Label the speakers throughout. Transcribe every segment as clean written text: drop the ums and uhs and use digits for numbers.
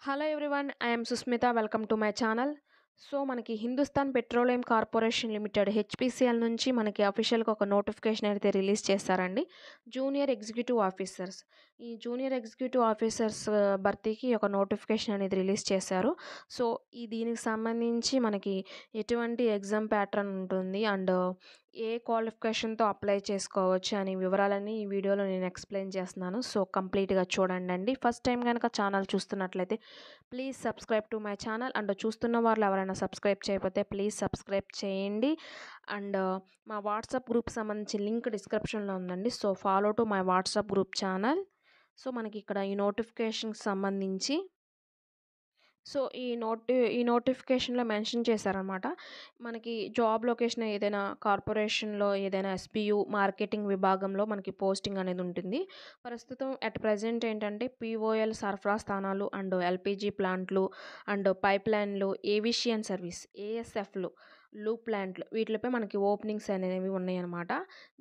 Speaker 1: Hello everyone. I am Susmita. Welcome to my channel. So, మనకి Hindustan petroleum corporation limited HPCL నుంచి మనకి అఫీషియల్‌గా ఒక నోటిఫికేషన్ అయితే రిలీజ్ చేశారండి. Junior executive officers. ఈ జూనియర్ ఎగ్జిక్యూటివ్ ఆఫీసర్స్ భర్తీకి ఒక నోటిఫికేషన్ అనేది రిలీజ్ చేశారు. సో, దీనికి సంబంధించి మనకి ఎటువంటి ఎగ్జామ్ ప్యాటర్న్ ఉంటుంది అండ్ ఏ క్వాలిఫికేషన్‌తో అప్లై చేసుకోవచ్చు అనే వివరాలన్నీ ఈ వీడియోలో నేను ఎక్స్‌ప్లెయిన్ చేస్తున్నాను. సో, కంప్లీట్‌గా చూడండండి. ఫస్ట్ టైం గనక ఛానల్ చూస్తున్నట్లయితే please subscribe to my channel. And చూస్తున్న వాళ్ళు ఎవరైనా సబ్స్క్రైబ్ చేయకపోతే ప్లీజ్ సబ్స్క్రైబ్ చేయండి. అండ్ మా వాట్సాప్ గ్రూప్కి సంబంధించి లింక్ డిస్క్రిప్షన్లో ఉందండి. So, follow to my WhatsApp group channel. So, మనకి ఇక్కడ ఈ నోటిఫికేషన్కి సంబంధించి సో, ఈ నోటిఫికేషన్‌లో మెన్షన్ చేశారనమాట. మనకి జాబ్ లొకేషన్ ఏదైనా కార్పొరేషన్‌లో ఏదైనా ఎస్‌బియు మార్కెటింగ్ విభాగంలో మనకి పోస్టింగ్ అనేది ఉంటుంది. ప్రస్తుతం అట్ ప్రెజెంట్ ఏంటంటే పీఓఎల్ సరఫరా స్థానాలు అండ్ ఎల్‌పీజీ ప్లాంట్లు అండ్ పైప్‌లైన్‌లు, ఏవియేషన్ సర్వీస్, ఏఎస్ఎఫ్‌లు, లూప్ ప్లాంట్లు వీటిలపై మనకి ఓపెనింగ్స్ అనేవి ఉన్నాయన్నమాట.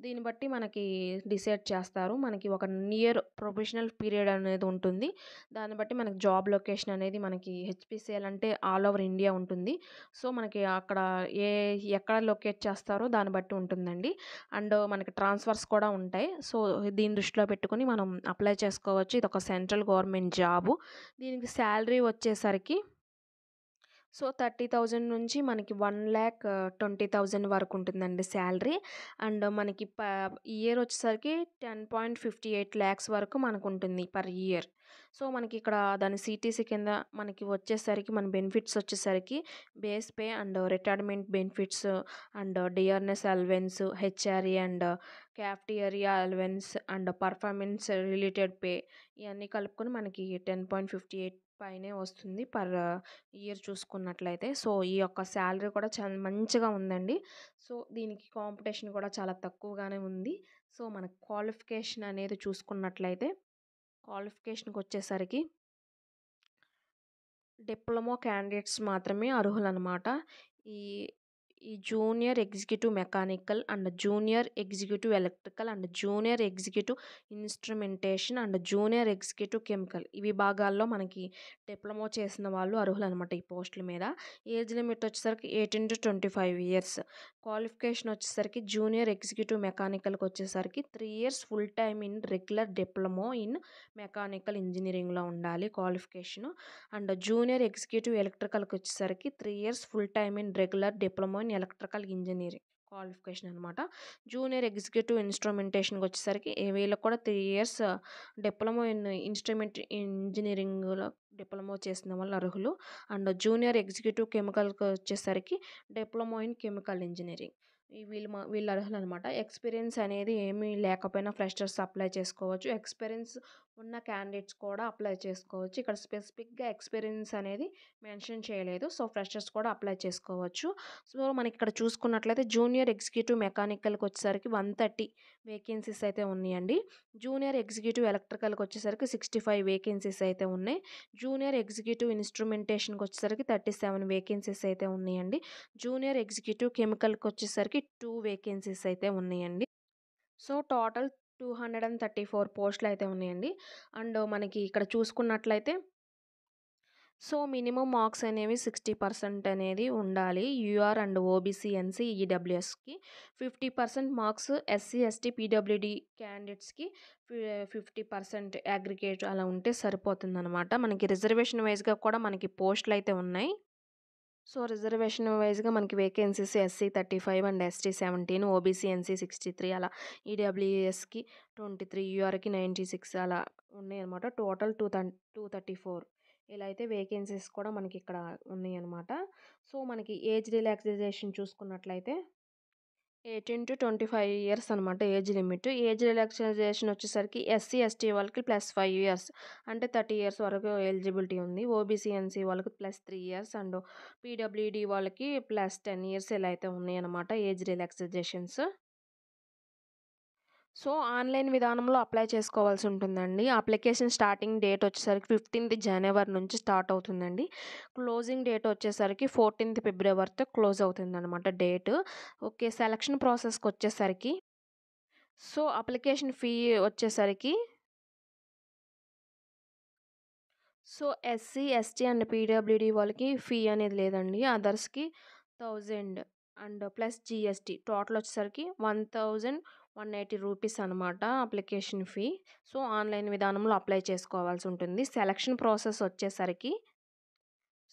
Speaker 1: దీన్ని బట్టి మనకి డిసైడ్ చేస్తారు. మనకి ఒక ఇయర్ ప్రొఫెషనల్ పీరియడ్ అనేది ఉంటుంది. దాన్ని బట్టి మనకి జాబ్ లొకేషన్ అనేది మనకి హెచ్‌పీసీఎల్ అంటే ఆల్ ఓవర్ ఇండియా ఉంటుంది. సో, మనకి అక్కడ ఎక్కడ లొకేట్ చేస్తారో దాన్ని బట్టి ఉంటుందండి. అండ్ మనకి ట్రాన్స్‌ఫర్స్ కూడా ఉంటాయి. సో, దీన్ని దృష్టిలో పెట్టుకొని మనం అప్లై చేసుకోవచ్చు. ఇదొక సెంట్రల్ గవర్నమెంట్ జాబు. దీనికి శాలరీ వచ్చేసరికి సో, 30,000 నుంచి మనకి 1,20,000 వరకు ఉంటుందండి శాలరీ. అండ్ మనకి ఇయర్ వచ్చేసరికి 10.58 లాక్స్ వరకు మనకుంటుంది పర్ ఇయర్. సో, మనకి ఇక్కడ దాని సీటీసీ కింద మనకి వచ్చేసరికి మన బెనిఫిట్స్ వచ్చేసరికి base pay and retirement benefits and DRS allowance, HRA and cafeteria allowance and performance related pay ఇయన్నీ కలుపుకొని మనకి 10.58 పైనే వస్తుంది పర్ ఇయర్ చూసుకున్నట్లయితే. సో, ఈ యొక్క శాలరీ కూడా చాలా మంచిగా ఉందండి. సో, దీనికి కాంపిటీషన్ కూడా చాలా తక్కువగానే ఉంది. సో, మన క్వాలిఫికేషన్ అనేది చూసుకున్నట్లయితే క్వాలిఫికేషన్‌కొచ్చేసరికి డిప్లొమా క్యాండిడేట్స్ మాత్రమే అర్హులనమాట. ఈ ఈ junior executive mechanical and junior executive electrical and junior executive instrumentation and junior executive chemical ఈ విభాగాల్లో మనకి డిప్లొమా చేసిన వాళ్ళు అర్హులనమాట ఈ పోస్టుల మీద. ఏజ్ లిమిట్ వచ్చేసరికి 18-25 ఇయర్స్. క్వాలిఫికేషన్ వచ్చేసరికి జూనియర్ ఎగ్జిక్యూటివ్ మెకానికల్‌కి వచ్చేసరికి 3 years full time in regular diploma in mechanical ఇంజినీరింగ్‌లో ఉండాలి క్వాలిఫికేషను. అండ్ జూనియర్ ఎగ్జిక్యూటివ్ ఎలక్ట్రికల్‌కి వచ్చేసరికి 3 years full time in regular diploma in electrical engineering qualification అనమాట. జూనియర్ ఎగ్జిక్యూటివ్ ఇన్‌స్ట్రుమెంటేషన్‌కి వచ్చేసరికి వీళ్ళకి కూడా 3 ఇయర్స్ డిప్లొమా ఇన్ ఇన్‌స్ట్రుమెంట్ ఇంజినీరింగ్‌లో డిప్లొమా చేసిన వాళ్ళు అర్హులు. అండ్ జూనియర్ ఎగ్జిక్యూటివ్ కెమికల్‌కి వచ్చేసరికి డిప్లొమా ఇన్ కెమికల్ ఇంజినీరింగ్. వీళ్ళు అర్హులనమాట. ఎక్స్‌పీరియన్స్ అనేది ఏమీ లేకపోయినా ఫ్రెషర్స్ అప్లై చేసుకోవచ్చు. ఎక్స్‌పీరియన్స్ ఉన్న క్యాండిడేట్స్ కూడా అప్లై చేసుకోవచ్చు. ఇక్కడ స్పెసిఫిక్‌గా ఎక్స్‌పీరియన్స్ అనేది మెన్షన్ చేయలేదు. సో, ఫ్రెషర్స్ కూడా అప్లై చేసుకోవచ్చు. సో, మనకిక్కడ చూసుకున్నట్లయితే జూనియర్ ఎగ్జిక్యూటివ్ మెకానికల్‌కి వచ్చేసరికి 130 వేకెన్సీస్ అయితే ఉన్నాయండి. జూనియర్ ఎగ్జిక్యూటివ్ ఎలక్ట్రికల్‌కి వచ్చేసరికి 65 వేకెన్సీస్ అయితే ఉన్నాయి. జూనియర్ ఎగ్జిక్యూటివ్ ఇన్‌స్ట్రుమెంటేషన్‌కి వచ్చేసరికి 37 వేకెన్సీస్ అయితే ఉన్నాయండి. జూనియర్ ఎగ్జిక్యూటివ్ కెమికల్‌కి వచ్చేసరికి 2 వేకెన్సీస్ అయితే ఉన్నాయండి. సో, టోటల్ 234 పోస్టులయితే ఉన్నాయండి. అండ్ మనకి ఇక్కడ చూసుకున్నట్లయితే సో, మినిమమ్ మార్క్స్ అనేవి 60% అనేది ఉండాలి. యూఆర్ అండ్ ఓబీసీ, ఎన్సీ, ఈడబ్ల్యూఎస్‌కి 50% మార్క్స్ ఎస్సీ, ఎస్టీ, పీడబ్ల్యూడీ క్యాండిడేట్స్‌కి 50% అగ్రిగేట్ అలా ఉంటే సరిపోతుందనమాట. మనకి రిజర్వేషన్ వైస్‌గా కూడా మనకి పోస్టులయితే ఉన్నాయి. సో, రిజర్వేషన్ వైస్‌గా మనకి vacancies SC 35 and ST 17, OBC, NC 63 అలా ఈడబ్ల్యూఎస్‌కి 23, యూఆర్‌కి 96 అలా ఉన్నాయన్నమాట. టోటల్ 234 ఇలా అయితే వేకెన్సీస్ కూడా మనకిక్కడ ఉన్నాయన్నమాట. సో, మనకి ఏజ్ రిలాక్సేషన్ చూసుకున్నట్లయితే 18-25 ఇయర్స్ అనమాట ఏజ్ లిమిట్. ఏజ్ రిలాక్సేషన్ వచ్చేసరికి ఎస్సీ, ఎస్టీ వాళ్ళకి +5 ఇయర్స్ అంటే 30 ఇయర్స్ వరకు ఎలిజిబిలిటీ ఉంది. ఓబీసీ, ఎన్సీ వాళ్ళకి +3 ఇయర్స్ అండ్ పీడబ్ల్యూడీ వాళ్ళకి +10 ఇయర్స్ ఇలా అయితే ఉన్నాయన్నమాట ఏజ్ రిలాక్సేషన్స్. సో, ఆన్‌లైన్ విధానంలో అప్లై చేసుకోవాల్సి ఉంటుందండి. అప్లికేషన్ స్టార్టింగ్ డేట్ వచ్చేసరికి 15th జనవరి నుంచి స్టార్ట్ అవుతుందండి. క్లోజింగ్ డేట్ వచ్చేసరికి 14th ఫిబ్రవరితో క్లోజ్ అవుతుందనమాట డేట్. ఓకే. సెలక్షన్ ప్రాసెస్‌కొచ్చేసరికి సో, అప్లికేషన్ ఫీ వచ్చేసరికి so, SC, ST and PWD వాళ్ళకి ఫీ అనేది లేదండి. అదర్స్‌కి 1000 అండ్ ప్లస్ జీఎస్టీ టోటల్ వచ్చేసరికి 1180 రూపీస్ అనమాట అప్లికేషన్ ఫీ. సో, ఆన్‌లైన్ విధానంలో అప్లై చేసుకోవాల్సి ఉంటుంది. సెలక్షన్ ప్రాసెస్ వచ్చేసరికి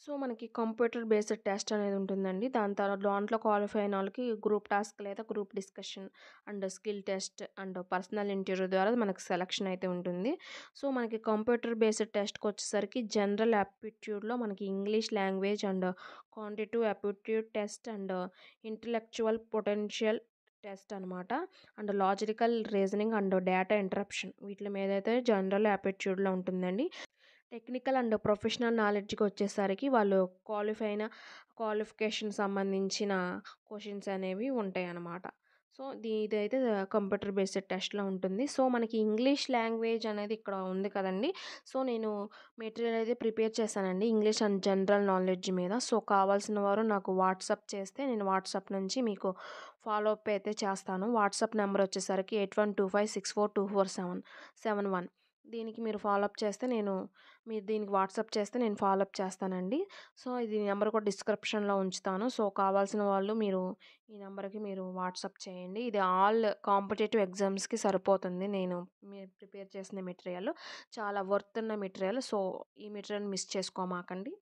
Speaker 1: సో, మనకి కంప్యూటర్ బేస్డ్ టెస్ట్ అనేది ఉంటుందండి. దాని తర్వాత దాంట్లో క్వాలిఫై అయినోళ్ళకి గ్రూప్ టాస్క్ లేదా group discussion and skill test and personal interview ద్వారా మనకి సెలక్షన్ అయితే ఉంటుంది. సో, మనకి కంప్యూటర్ బేస్డ్ టెస్ట్‌కొచ్చేసరికి జనరల్ యాప్టిట్యూడ్‌లో మనకి English language and quantitative aptitude test and intellectual potential test అనమాట. And logical reasoning and data interruption వీట్లి మీదైతే జనరల్ యాప్టిట్యూడ్‌లో ఉంటుందండి. టెక్నికల్ అండ్ ప్రొఫెషనల్ నాలెడ్జ్‌కొచ్చేసరికి వాళ్ళు క్వాలిఫికేషన్ సంబంధించిన క్వెషన్స్ అనేవి ఉంటాయన్నమాట. సో, ఇదైతే కంప్యూటర్ బేస్డ్ టెస్ట్‌లో ఉంటుంది. సో, మనకి ఇంగ్లీష్ లాంగ్వేజ్ అనేది ఇక్కడ ఉంది కదండీ! సో, నేను మెటీరియల్ అయితే ప్రిపేర్ చేశానండి. ఇంగ్లీష్ అండ్ జనరల్ నాలెడ్జ్ మీద. సో, కావాల్సిన వారు నాకు వాట్సాప్ చేస్తే నేను వాట్సాప్ నుంచి మీకు ఫాలో అప్ అయితే చేస్తాను. వాట్సాప్ నంబర్ వచ్చేసరికి 8125642471 దీనికి మీరు ఫాలో అప్ చేస్తే మీరు దీనికి వాట్సాప్ చేస్తే నేను ఫాలో అప్ చేస్తానండి. సో, ఇది నెంబర్ కూడా డిస్క్రిప్షన్‌లో ఉంచుతాను. సో, కావాల్సిన వాళ్ళు ఈ నెంబర్‌కి మీరు వాట్సాప్ చేయండి. ఇది ఆల్ కాంపిటేటివ్ ఎగ్జామ్స్‌కి సరిపోతుంది. మీరు ప్రిపేర్ చేసిన మెటీరియల్. చాలా వర్త్ ఉన్న మెటీరియల్. సో, ఈ మెటీరియల్ మిస్ చేసుకోమాకండి.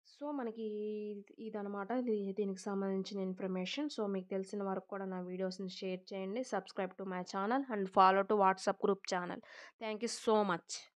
Speaker 1: సో, మనకి ఇదనమాట. దీనికి సంబంధించిన ఇన్ఫర్మేషన్. సో, మీకు తెలిసిన వారికి కూడా నా వీడియోస్‌ని షేర్ చేయండి. Subscribe to my channel and follow to WhatsApp group channel. Thank you so much.